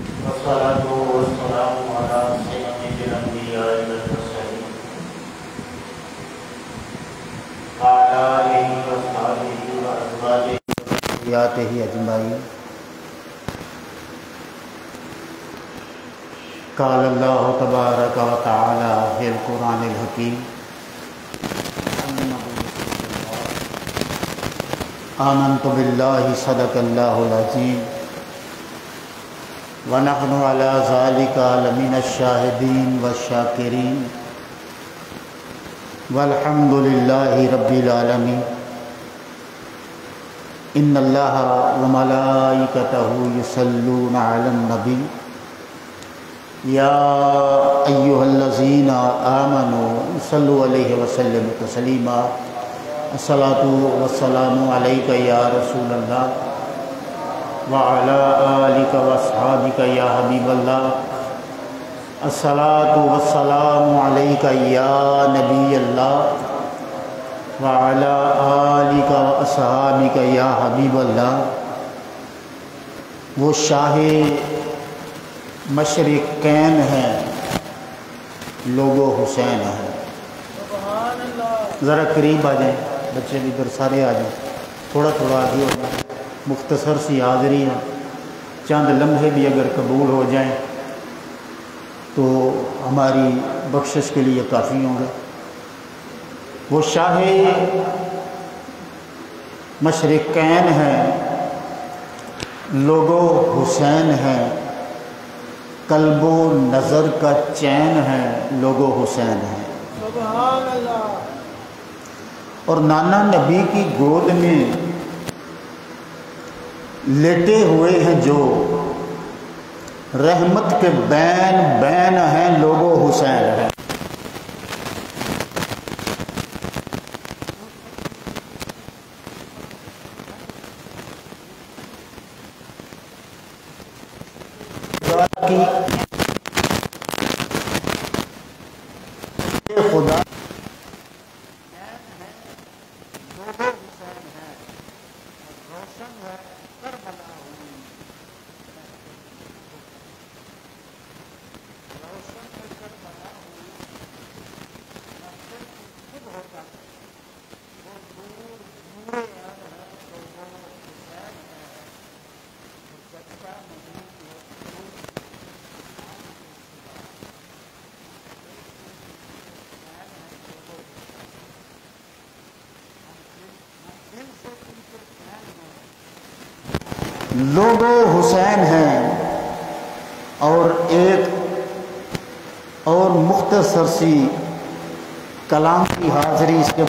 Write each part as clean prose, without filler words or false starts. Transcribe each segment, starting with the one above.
والصلاة والسلام على سيد الأنبياء والمرسلين وعلى آله وصحبه وأزواجه وذرياته أجمعين. قال الله تبارك وتعالى في القرآن الحكيم: آمنت بالله صدق الله العظيم ونحن على ذلك لمن الشاهدين والشاكرين والحمد لله رب العالمين. إن الله وملائكته يصلون على النبي يا أيها الذين آمنوا صلوا عليه وسلموا تسليما. الصلاة والسلام عليك يا رسول الله وعلى آلك وأصحابك يا حبيب الله. الصلاة والسلام عليك يا نبي الله وعلى آلك وأصحابك يا حبيب الله. وہ شاہ مشرقین ہیں، لوگو حسین ہیں. ذرا قریب آ جائیں، بچے بھی ادھر سارے آ جائیں، تھوڑا تھوڑا آگے ہو جائیں. مختصر سی حاضری ہے، چند لمحے بھی اگر قبول ہو جائیں تو ہماری بخشش کے لیے کافی ہوں گے. وہ شاہ مشرقین ہیں، لوگو حسین ہیں، قلب و نظر کا چین ہے، لوگو حسین ہیں. سبحان اللہ. اور نانا نبی کی گود میں لیٹے ہوئے ہیں جو رحمت کے بین بین ہیں، لوگو حسین ہیں. خدا لوگو حسین ہیں. اور ایک اور مختصر سی کلام کی حاضری اس کے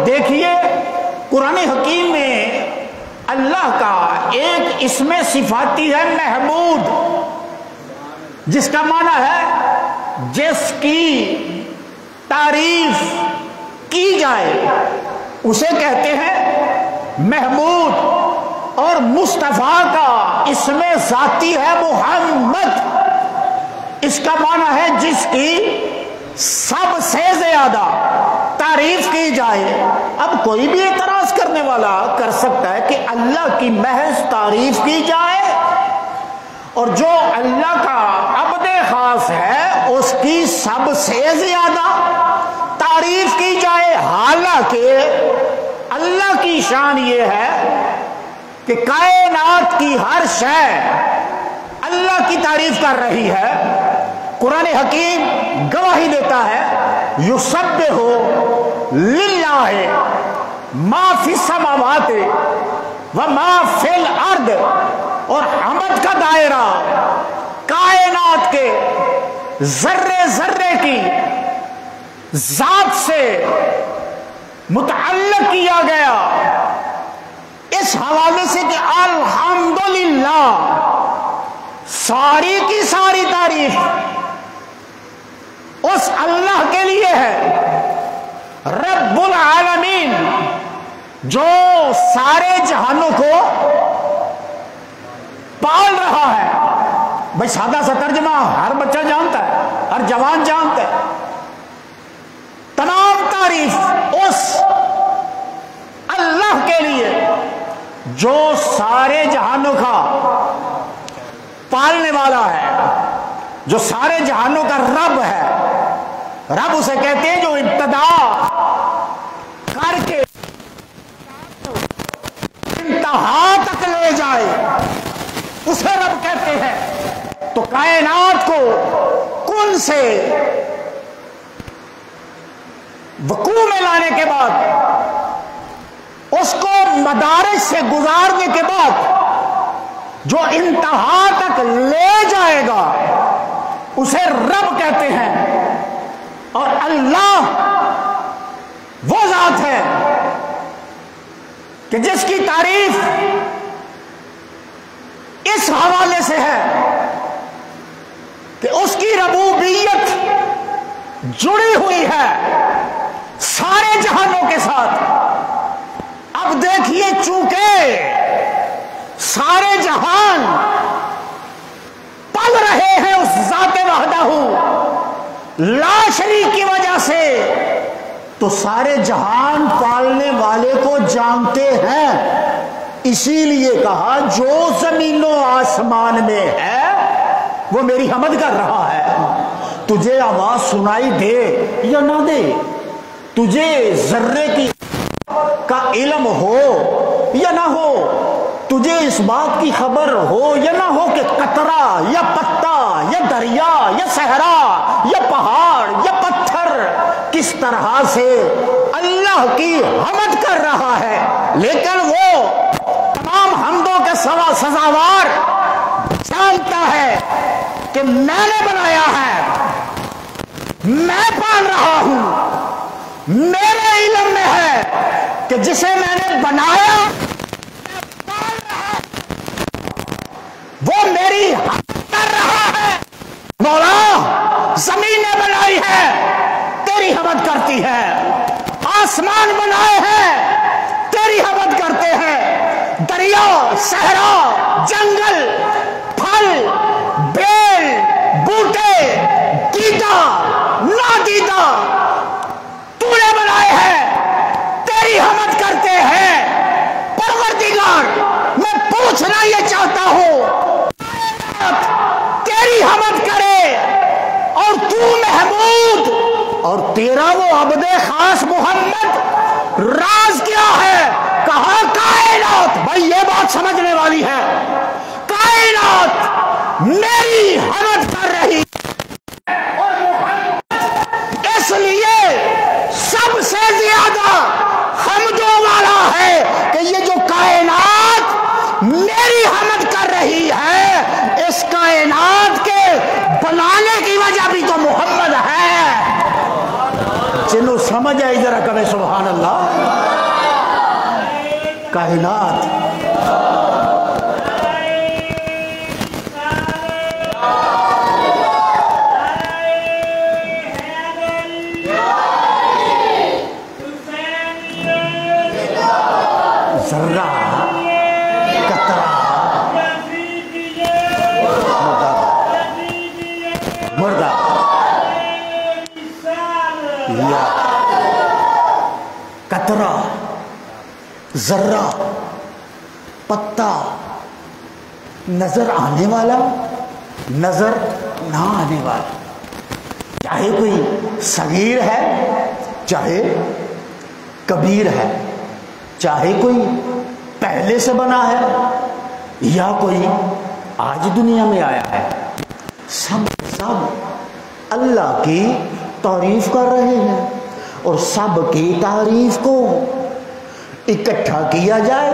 دیکھیے قرآن حکیم میں اللہ کا ایک اسم صفاتی ہے محمود، جس کا معنی ہے جس کی تعریف کی جائے اسے کہتے ہیں محمود، اور مصطفیٰ کا اسم ذاتی ہے محمد، اس کا معنی ہے جس کی سب سے زیادہ تعریف کی جائے۔ اب کوئی بھی اعتراض کرنے والا کر سکتا ہے کہ اللہ کی محض تعریف کی جائے اور جو اللہ کا عبد خاص ہے اس کی سب سے زیادہ تعریف کی جائے، حالانکہ اللہ کی شان یہ ہے کہ کائنات کی ہر شے اللہ کی تعریف کر رہی ہے۔ قرآن حکیم گواہی دیتا ہے یسبح للہ ما فی السماوات و ما فی الارض، اور حمد کا دائرہ کائنات کے ذرے ذرے کی ذات سے متعلق کیا گیا اس حوالے سے کہ الحمدللہ ساری کی ساری تعریف اس اللہ کے لیے ہے رب العالمین، جو سارے جہانوں کو پال رہا ہے۔ بھائی سادہ سا ترجمہ ہر بچہ جانتا ہے، ہر جوان جانتا ہے۔ تمام تعریف اس اللہ کے لیے جو سارے جہانوں کا پالنے والا ہے، جو سارے جہانوں کا رب ہے۔ رب اسے کہتے ہیں جو ابتدا کر کے انتہا تک لے جائے، اسے رب کہتے ہیں۔ تو کائنات کو کن سے وقوع میں لانے کے بعد، اس کو مدارج سے گزارنے کے بعد جو انتہا تک لے جائے گا اسے رب کہتے ہیں۔ اور اللہ وہ ذات ہے کہ جس کی تعریف اس حوالے سے ہے کہ اس کی ربوبیت جڑی ہوئی ہے سارے جہانوں کے ساتھ۔ اب دیکھیے چونکہ سارے جہان پل رہے ہیں اس ذات وحدہ لا شریک کی وجہ سے، تو سارے جہان پالنے والے کو جانتے ہیں، اسی لیے کہا جو زمین و آسمان میں ہے وہ میری حمد کر رہا ہے۔ تجھے آواز سنائی دے یا نہ دے، تجھے ذرے کی کا علم ہو یا نہ ہو، تجھے اس بات کی خبر ہو یا نہ ہو کہ قطرہ یا پتا یا دریا یا صحرا یا پہاڑ یا پتھر کس طرح سے اللہ کی حمد کر رہا ہے، لیکن وہ تمام حمدوں کے سزاوار جانتا ہے کہ میں نے بنایا ہے، میں پال رہا ہوں، میرے علم میں ہے کہ جسے میں نے بنایا وہ میری حمد کر رہا ہے۔ مولا زمین نے بنائی ہے تیری حمد کرتی ہے، آسمان بنائے ہیں تیری حمد کرتے ہیں، دریا صحرا جنگل پھل بیل بوٹے دیدہ نادیدہ تو نے بنائے ہیں تیری حمد کرتے ہیں۔ پروردگار میں پوچھنا یہ چاہتا ہوں تیری حمد کرے اور تو محمود، اور تیرا وہ عبد خاص محمد راز کیا ہے؟ کہا کائنات۔ بھائی یہ بات سمجھنے والی ہے، کائنات میری حمد کر رہی اور محمد اس لیے سب سے زیادہ حمدوں والا ہے کہ یہ جو کائنات میری حمد کر رہی ہے، اس کائنات کے بنانے کی وجہ بھی تو محمد ہے۔ جنہوں سمجھ آئی ذرا کبھی سبحان اللہ۔ کائنات. ذرہ، قطرہ، مردہ، یا قطرہ، ذرہ، پتا، نظر آنے والا، نظر نہ آنے والا، چاہے کوئی صغیر ہے چاہے کبیر ہے، چاہے کوئی پہلے سے بنا ہے یا کوئی آج دنیا میں آیا ہے، سب اللہ کی تعریف کر رہے ہیں. اور سب کی تعریف کو اکٹھا کیا جائے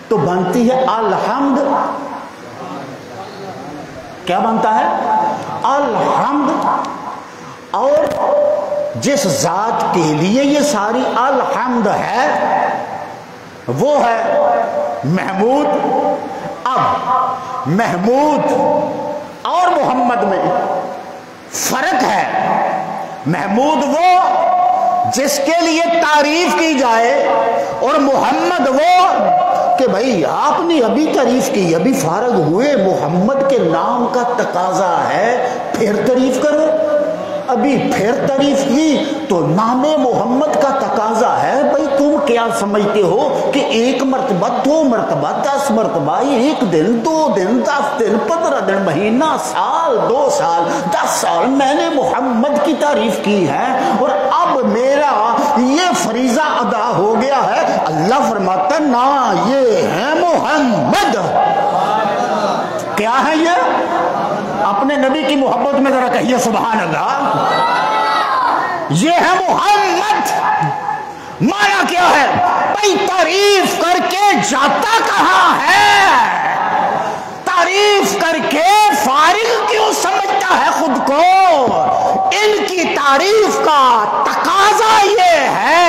تو بنتی ہے الحمد. کیا بنتا ہے؟ الحمد. اور جس ذات کے لیے یہ ساری الحمد ہے وہ ہے محمود. اب محمود اور محمد میں فرق ہے. محمود وہ جس کے لیے تعریف کی جائے اور محمد وہ کہ بھائی آپ نے ابھی تعریف کی، ابھی فارغ ہوئے، محمد کے نام کا تقاضا ہے پھر تعریف کرو. ابھی پھر تعریف کی تو نام محمد کا تقاضا ہے. بھائی تم کیا سمجھتے ہو کہ 1 مرتبہ 2 مرتبہ 10 مرتبہ 1 دن 2 دن 10 دن 15 دن مہینہ سال 2 سال 10 سال میں نے محمد کی تعریف کی ہے اور اب میرا یہ فریضہ ادا ہو گیا ہے. اللہ فرماتا نا یہ ہے محمد. کیا ہے یہ؟ اپنے نبی کی محبت میں ذرا کہیے سبحان اللہ. یہ ہے محمد. مانا کیا ہے؟ بھائی تعریف کر کے جاتا کہاں ہے؟ تعریف کر کے فارغ کیوں سمجھتا ہے خود کو؟ ان کی تعریف کا تقاضا یہ ہے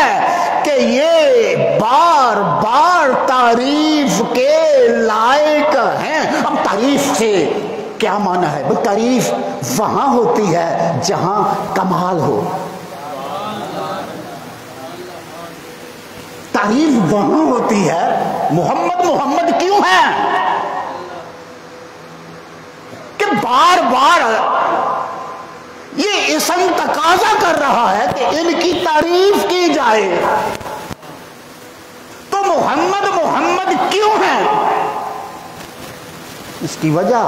کہ یہ بار بار تعریف کے لائق ہیں. اب تعریف سے کیا معنی ہے؟ وہ تعریف وہاں ہوتی ہے جہاں کمال ہو. تعریف وہاں ہوتی ہے. محمد محمد کیوں ہے؟ کہ بار بار یہ اسم تقاضا کر رہا ہے کہ ان کی تعریف کی جائے. تو محمد محمد کیوں ہے؟ اس کی وجہ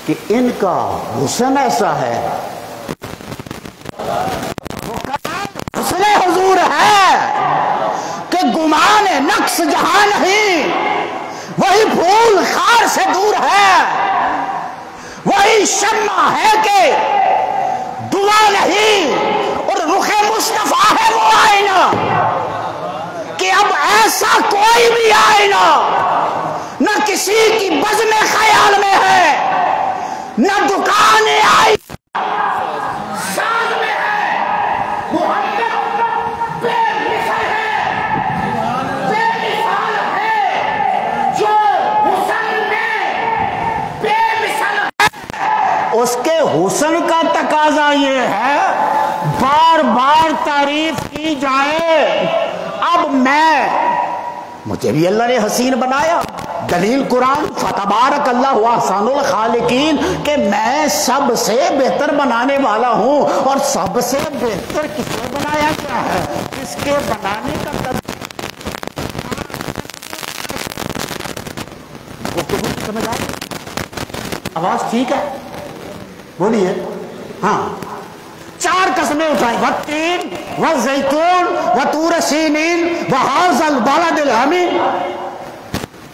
کہ ان کا حسن ایسا ہے، وہ حسن حضور ہے کہ گمان نقص جہاں نہیں، وہی پھول خار سے دور ہے، وہی شمع ہے کہ دعا نہیں، اور رخ مصطفیٰ ہے وہ آئینہ کہ اب ایسا کوئی بھی آئینہ نہ کسی کی بزم خیال میں ہے، نہ دکان آئی ساز میں ہے. محمد بے مثال ہے، بے مثال ہے، جو حسن میں بے مثال ہے. اس کے حسن کا تقاضا یہ ہے بار بار تعریف کی جائے. اب مجھے بھی اللہ نے حسین بنایا. دلیل قرآن فتبارک اللہ احسن الخالقین کہ میں سب سے بہتر بنانے والا ہوں. اور سب سے بہتر کسے بنایا کیا ہے؟ کس کے بنانے کا سمجھ آئی؟ آواز ٹھیک ہے؟ بولیے. ہاں 4 قسمیں اٹھائیں. والتین والزیتون وطور سینین وہذا البلد الامین.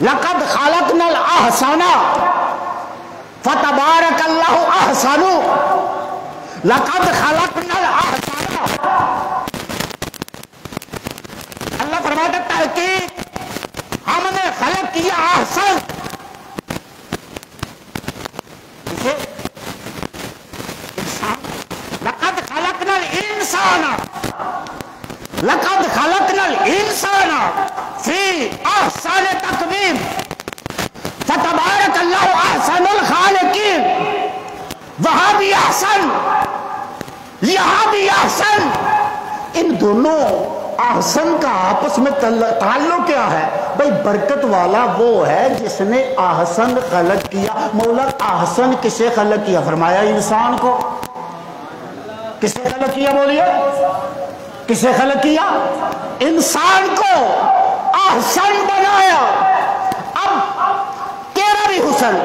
لقد خلقنا الاحسن فتبارک اللہ احسن. لقد خلقنا الاحسن. اللہ فرماتا تحقیق ہم نے خلق کیا احسن. لقد خلقنا الانسان. لقد خلقنا الانسان فی احسن تقویم فتبارک اللہ احسن الخالقین. وہاں بھی احسن، یہاں بھی احسن. ان دونوں احسن کا آپس میں تعلق کیا ہے بھائی؟ برکت والا وہ ہے جس نے احسن خلق کیا. مولا احسن کسے خلق کیا؟ فرمایا انسان کو. کسے خلق کیا بولیے؟ کسے خلق کیا؟ انسان کو احسن بنایا. اب تیرا بھی حسن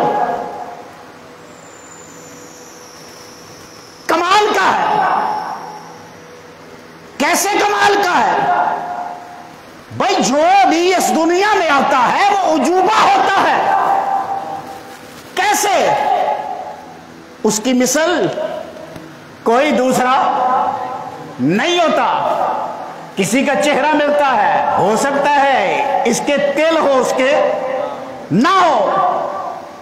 کمال کا ہے. کیسے کمال کا ہے بھائی؟ جو بھی اس دنیا میں آتا ہے وہ عجوبہ ہوتا ہے. کیسے؟ اس کی مثل کوئی دوسرا نہیں ہوتا. کسی کا چہرہ ملتا ہے، ہو سکتا ہے اس کے تل ہو اس کے نہ ہو.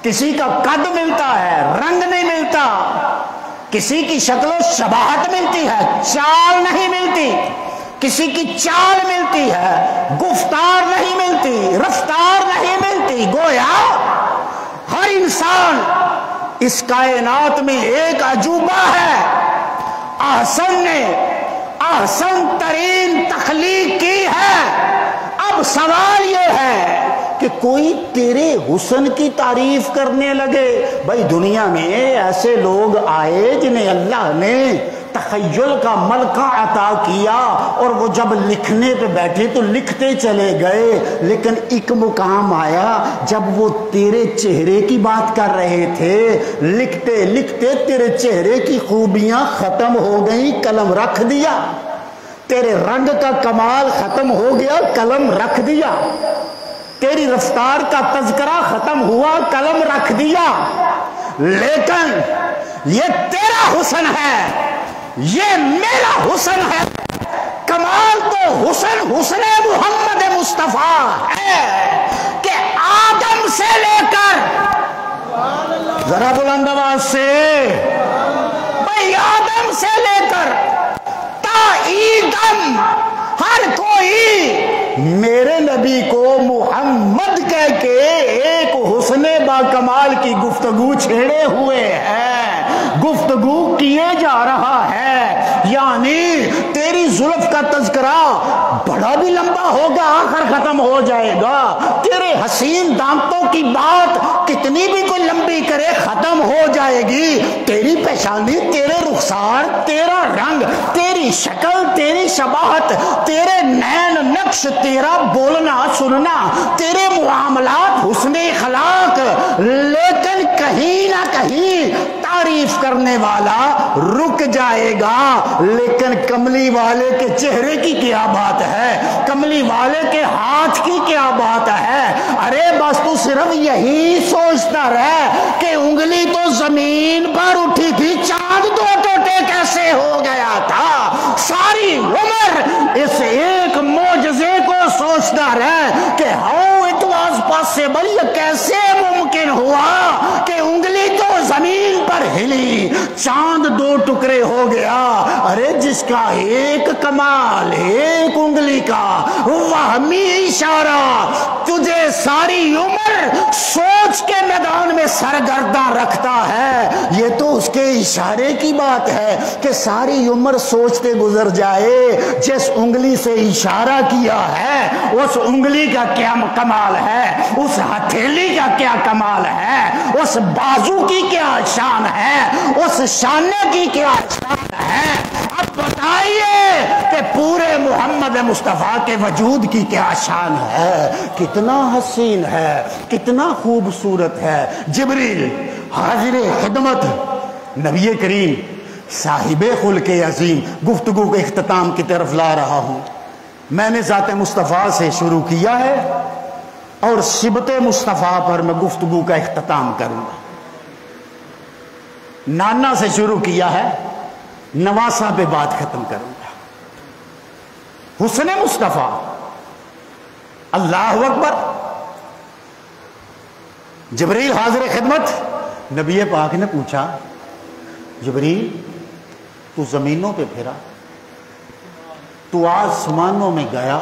کسی کا قد ملتا ہے، رنگ نہیں ملتا. کسی کی شکل و شباہت ملتی ہے، چال نہیں ملتی. کسی کی چال ملتی ہے، گفتار نہیں ملتی، رفتار نہیں ملتی. گویا ہر انسان اس کائنات میں ایک عجوبہ ہے. احسن نے احسن ترین تخلیق کی ہے. اب سوال یہ ہے کہ کوئی تیرے حسن کی تعریف کرنے لگے. بھائی دنیا میں ایسے لوگ آئے جنہیں اللہ نے تخیل کا ملکہ عطا کیا اور وہ جب لکھنے پہ بیٹھے تو لکھتے چلے گئے. لیکن ایک مقام آیا جب وہ تیرے چہرے کی بات کر رہے تھے، لکھتے لکھتے تیرے چہرے کی خوبیاں ختم ہو گئیں، قلم رکھ دیا. تیرے رنگ کا کمال ختم ہو گیا، قلم رکھ دیا. تیری رفتار کا تذکرہ ختم ہوا، قلم رکھ دیا. لیکن یہ تیرا حسن ہے، یہ میرا حسن ہے. کمال تو حسن محمد مصطفیٰ ہے کہ آدم سے لے کر، ذرا بلند آواز سے بھائی، آدم سے لے کر تا ایدم ہر کوئی میرے نبی کو محمد کہہ کے ایک حسن با کمال کی گفتگو چھیڑے ہوئے ہے، گفتگو کیے جا رہا ہے. یعنی تیری زلف کا تذکرہ بڑا بھی لمبا ہوگا، آخر ختم ہو جائے گا. تیرے حسین دانتوں کی بات کتنی بھی کوئی لمبی کرے ختم ہو جائے گی. تیری پیشانی، تیرے رخسار، تیرا رنگ، تیری شکل، تیری شباہت، تیرے نین نقش، تیرا بولنا سننا، تیرے معاملات، حسن اخلاق. لیکن کہیں نہ کہیں تعریف کرنے والا رک جائے گا. لیکن کملی والے کے چہرے کی کیا بات ہے، کملی والے کے ہاتھ کی کیا بات ہے. ارے بس تو صرف یہی سوچتا رہ کہ انگلی تو زمین پر اٹھی تھی، چاند دو ٹوٹے کیسے ہو گیا تھا. ساری عمر اس ایک معجزے کو سوچتا رہ کہ ہاؤ اٹ واز پاسبل، یہ کیسے ممکن ہوا کہ انگلی تو زمین پر ہلی، چاند دو ٹکڑے ہو گیا. ارے جس کا ایک کمال، ایک انگلی کا وہمی اشارہ تجھے ساری عمر سوچ کے میدان میں سرگرداں رکھتا ہے، یہ تو اس کے اشارے کی بات ہے کہ ساری عمر سوچتے گزر جائے. جس انگلی سے اشارہ کیا ہے اس انگلی کا کیا کمال ہے، اس ہتھیلی کا کیا کمال ہے، اس بازو کی کیا شان ہے، اس شانے کی کیا شان ہے. اب بتائیے کہ پورے محمد مصطفیٰ کے وجود کی کیا شان ہے. کتنا حسین ہے، کتنا خوبصورت ہے. جبریل حاضر خدمت نبی کریم صاحب خلق عظیم. گفتگو کے اختتام کی طرف لا رہا ہوں. میں نے ذات مصطفیٰ سے شروع کیا ہے اور صبت مصطفیٰ پر میں گفتگو کا اختتام کروں گا. نانا سے شروع کیا ہے، نواسا پہ بات ختم کروں گا. حسن مصطفیٰ، اللہ اکبر. جبریل حاضر خدمت، نبی پاک نے پوچھا جبریل تو زمینوں پہ پھرا، تو آسمانوں میں گیا،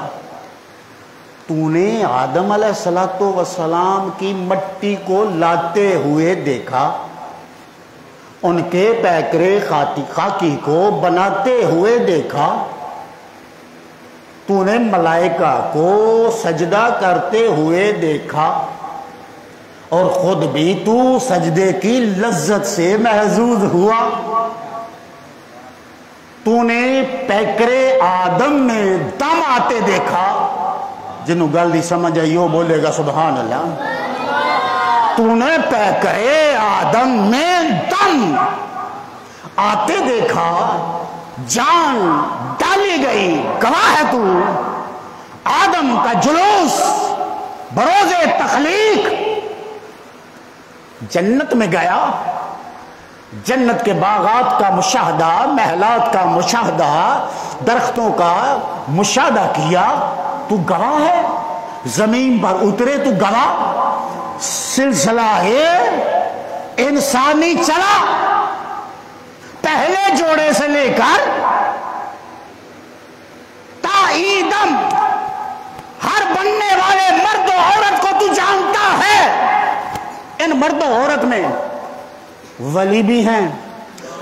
تو نے آدم علیہ السلام کی مٹی کو لاتے ہوئے دیکھا، ان کے پیکرے خاکی کو بناتے ہوئے دیکھا، تو نے ملائکہ کو سجدہ کرتے ہوئے دیکھا، اور خود بھی تو سجدے کی لذت سے محظوظ ہوا۔ تو نے پیکرے آدم میں دم آتے دیکھا، جنہوں گل دی سمجھ آئی وہ بولے گا سبحان اللہ۔ تو نے پیکرے آدم میں دم آتے دیکھا، جان ڈالی گئی، گواہ ہے تو آدم کا جلوس بروز تخلیق۔ جنت میں گیا، جنت کے باغات کا مشاہدہ، محلات کا مشاہدہ، درختوں کا مشاہدہ کیا، تو گواہ ہے۔ زمین پر اترے تو گواہ۔ سلسلہ انسانی چلا، پہلے جوڑے سے لے کر تائیدم ہر بننے والے مرد و عورت کو تو جانتا ہے۔ ان مرد و عورت میں ولی بھی ہیں،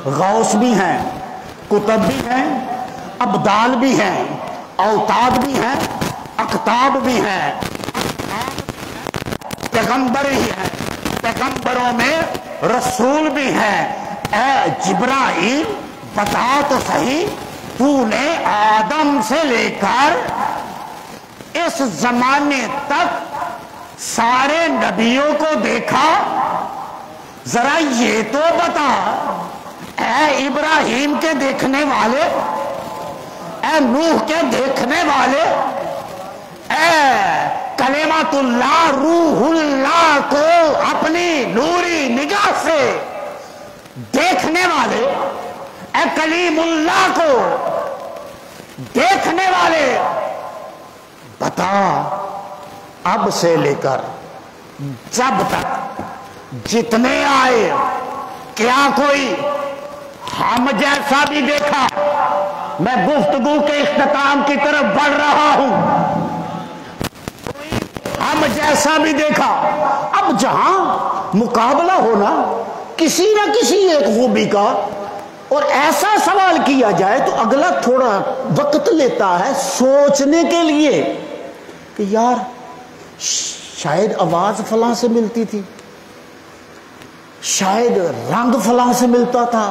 غوث بھی ہیں، کتب بھی ہیں، ابدال بھی ہیں، اوتاد بھی ہیں، اقطاب بھی ہیں، پیغمبر ہی ہیں، پیغمبروں میں رسول بھی ہیں۔ اے جبرائیل بتا تو صحیح، تو نے آدم سے لے کر اس زمانے تک سارے نبیوں کو دیکھا، ذرا یہ تو بتا، اے ابراہیم کے دیکھنے والے، اے نوح کے دیکھنے والے، اے کلمۃ اللہ روح اللہ کو اپنی نوری نگاہ سے دیکھنے والے، اے کلیم اللہ کو دیکھنے والے، بتا اب سے لے کر جب تک جتنے آئے، کیا کوئی ہم جیسا بھی دیکھا؟ میں گفتگو کے اختتام کی طرف بڑھ رہا ہوں۔ ہم جیسا بھی دیکھا؟ اب جہاں مقابلہ ہونا کسی نہ کسی ایک خوبی کا، اور ایسا سوال کیا جائے تو اگلا تھوڑا وقت لیتا ہے سوچنے کے لیے کہ یار شاید آواز فلاں سے ملتی تھی، شاید رنگ فلاں سے ملتا تھا،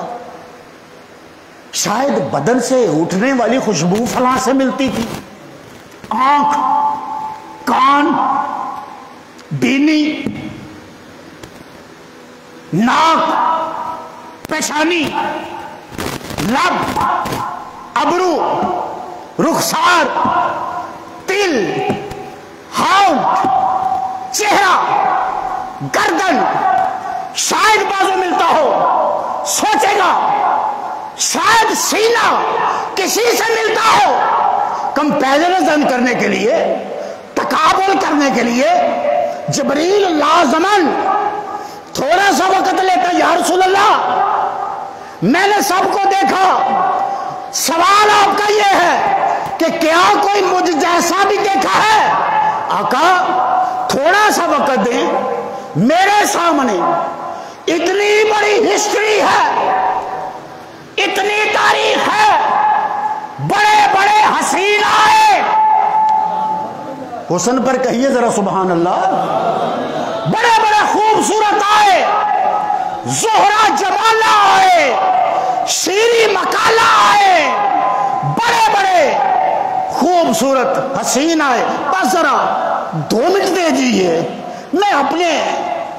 شاید بدن سے اٹھنے والی خوشبو فلاں سے ملتی تھی، آنکھ، کان، بینی، ناک، پیشانی، لب، ابرو، رخسار، تل، ہونٹ، چہرہ، گردن، شاید بازو ملتا ہو، سوچے گا شاید سینہ کسی سے ملتا ہو۔ کمپیریزن کرنے کے لیے، تقابل کرنے کے لیے جبریل لازمن تھوڑا سا وقت لیتا، یا رسول اللہ میں نے سب کو دیکھا، سوال آپ کا یہ ہے کہ کیا کوئی مجھ جیسا بھی دیکھا ہے؟ آقا تھوڑا سا وقت دیں، میرے سامنے اتنی بڑی ہسٹری ہے، اتنی تاریخ ہے، بڑے بڑے حسین آئے، حسن پر کہیے ذرا سبحان اللہ، بڑے بڑے خوبصورت آئے، زہرہ جمالہ آئے، شیریں مکالہ آئے، بڑے بڑے خوبصورت حسین آئے۔ بس ذرا 2 منٹ دے دیجیے، میں اپنے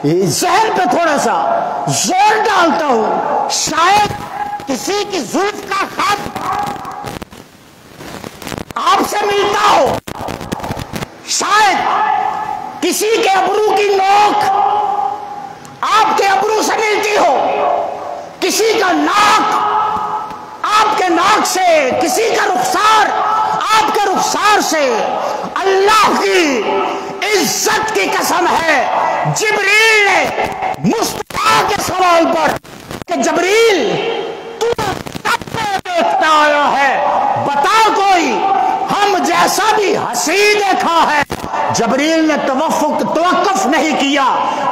ذہن پہ تھوڑا سا زور ڈالتا ہوں، شاید کسی کی زلف کا خط آپ سے ملتا ہو، شاید کسی کے ابرو کی نوک آپ کے ابرو سے ملتی ہو، کسی کا ناک آپ کے ناک سے، کسی کا رخسار آپ کے رخسار سے۔ اللہ کی عزت کی قسم ہے، جبریل نے مصطفیٰ کے سوال پر کہ جبریل تو کب سے دیکھتا آیا ہے، بتا کوئی ہم جیسا بھی حسین دیکھا ہے؟ جبریل نے توقف نہیں کیا،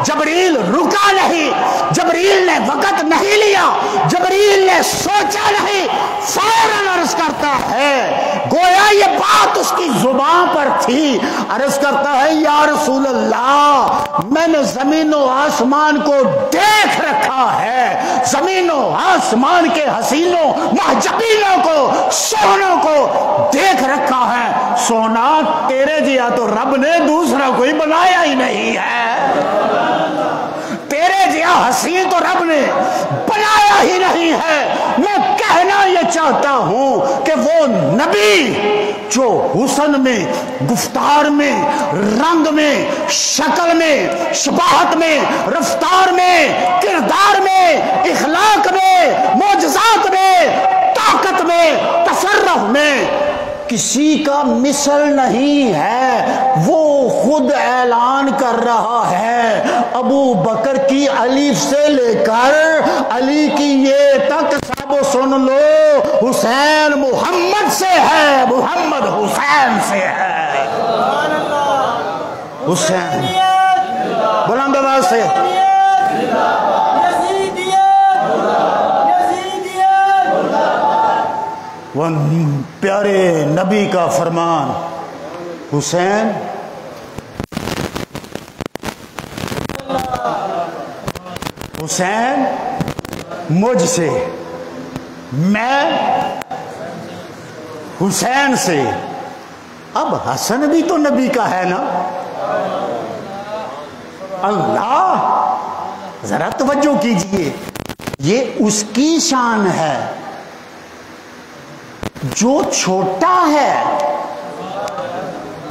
جبریل رکا نہیں، جبریل نے وقت نہیں لیا، جبریل نے سوچا نہیں، فوراً عرض کرتا ہے، گویا یہ بات اس کی زبان پر تھی، عرض کرتا ہے یا رسول اللہ میں نے زمین و آسمان کو دیکھ رکھا ہے، زمین و آسمان کے حسینوں محجبینوں کو سونوں کو دیکھ رکھا ہے، سونا تیرے جیا تو رب نے دوسرا کوئی بنایا ہی نہیں ہے، تیرے جیا حسین تو رب نے بنایا ہی نہیں ہے۔ میں کہنا یہ چاہتا ہوں کہ وہ نبی جو حسن میں، گفتار میں، رنگ میں، شکل میں، شباہت میں، رفتار میں، کردار میں، اخلاق میں، معجزات میں، طاقت میں، تصرف میں کسی کا مثل نہیں ہے، وہ خود اعلان کر رہا ہے، ابو بکر کی الف سے لے کر علی کی یہ تک سب سن لو، حسین محمد سے ہے، محمد حسین سے ہے، حسین بلند آواز سے وہ پیارے نبی کا فرمان، حسین حسین مجھ سے، میں حسین سے۔ اب حسن بھی تو نبی کا ہے نا، اللہ ذرا توجہ کیجئے، یہ اس کی شان ہے جو چھوٹا ہے،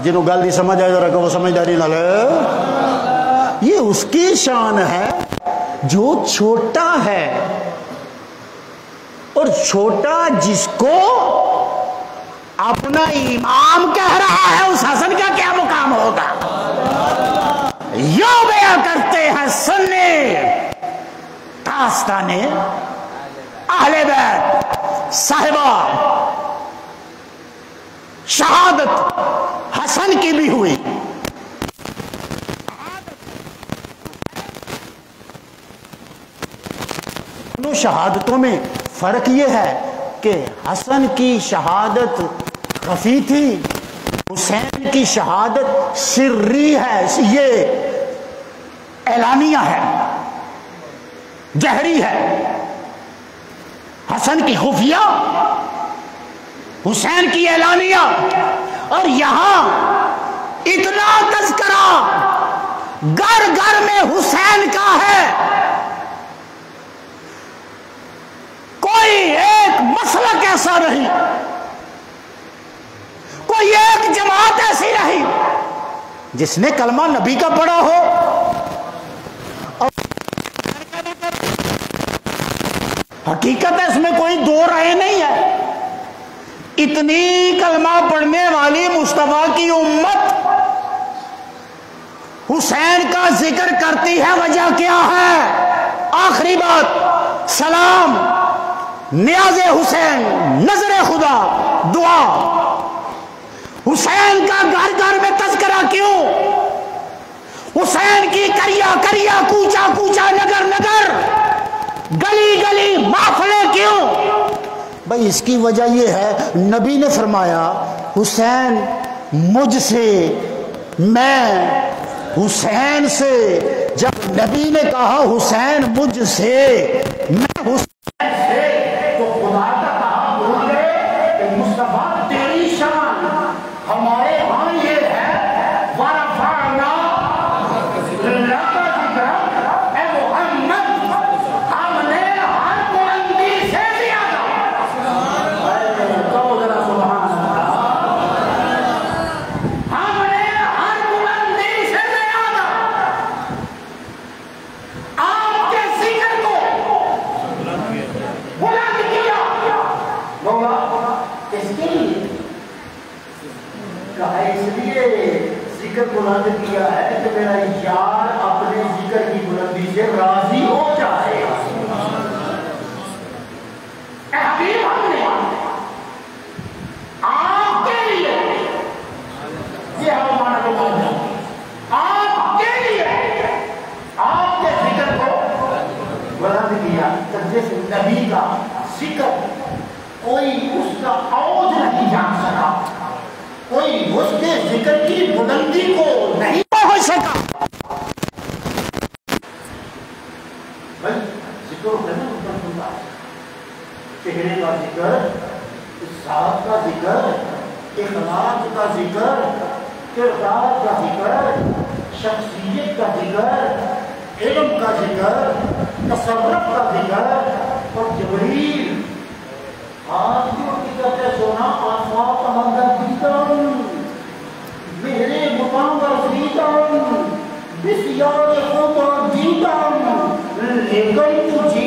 جنہوں گل نہیں سمجھ آئے ذرا کہ وہ سمجھداری نہ لے، یہ اس کی شان ہے جو چھوٹا ہے، اور چھوٹا جس کو اپنا امام کہہ رہا ہے اس حسن کا کیا مقام ہوگا۔ یوں بیان کرتے ہیں سنی داستانے اہل بیت صاحبہ، شہادت حسن کی بھی ہوئی، دونوں شہادتوں میں فرق یہ ہے کہ حسن کی شہادت خفی تھی، حسین کی شہادت سری ہے، یہ اعلانیہ ہے، جہری ہے، حسن کی خفیہ، حسین کی اعلانیہ۔ اور یہاں اتنا تذکرہ گھر گھر میں حسین کا ہے، کوئی ایک مسلک ایسا نہیں، کوئی ایک جماعت ایسی نہیں جس نے کلمہ نبی کا پڑھا ہو اور حقیقت ہے اس میں کوئی دو رائے نہیں ہے۔ اتنی کلمہ پڑھنے والی مصطفیٰ کی امت حسین کا ذکر کرتی ہے، وجہ کیا ہے؟ آخری بات، سلام، نیاز حسین، نظر خدا، دعا۔ حسین کا گھر گھر میں تذکرہ کیوں؟ حسین کی کریا کریا، کوچا کوچا، نگر نگر، گلی گلی محفلیں کیوں؟ بھائی اس کی وجہ یہ ہے، نبی نے فرمایا حسین مجھ سے، میں حسین سے۔ جب نبی نے کہا حسین مجھ سے، میں حسین سے، تو خدا کا کہا بھول گئے کہ مصطفیٰ تیری شان ہمارے ہاں یہ ہے، وَرَفَعْنَا لَكَ ذِكْرَكَ، اے محمد ہم نے ہر بلندی سے زیادہ، ہم نے ہر بلندی سے زیادہ آپ کے ذکر کو بلند کیا۔ مولا اس کے لیے کہا، اس لیے ذکر بلند کیا ہے کہ میرا یار اپنے ذکر کی بلندی سے راضی ہو جائے۔ اے حبیب، ہم نے آپ کے لیے یہ ہمارا جو کا ذکر کوئی اس کا عود نہیں جان سکا، کوئی اس کے ذکر کی بلندی کو نہیں پہنچ سکا۔ بھائی ذکر ہے نا چہرے کا ذکر، ذات کا ذکر، اخلاق کا ذکر، کردار کا ذکر، شخصیت کا ذکر، علم کا ذکر، تصرف کا ذکر، اور جبریل آج کی کہتے سونا آفاق اندر دیدم میرے مقام پر دیدم بسیار خود دیدم لیکن تجھے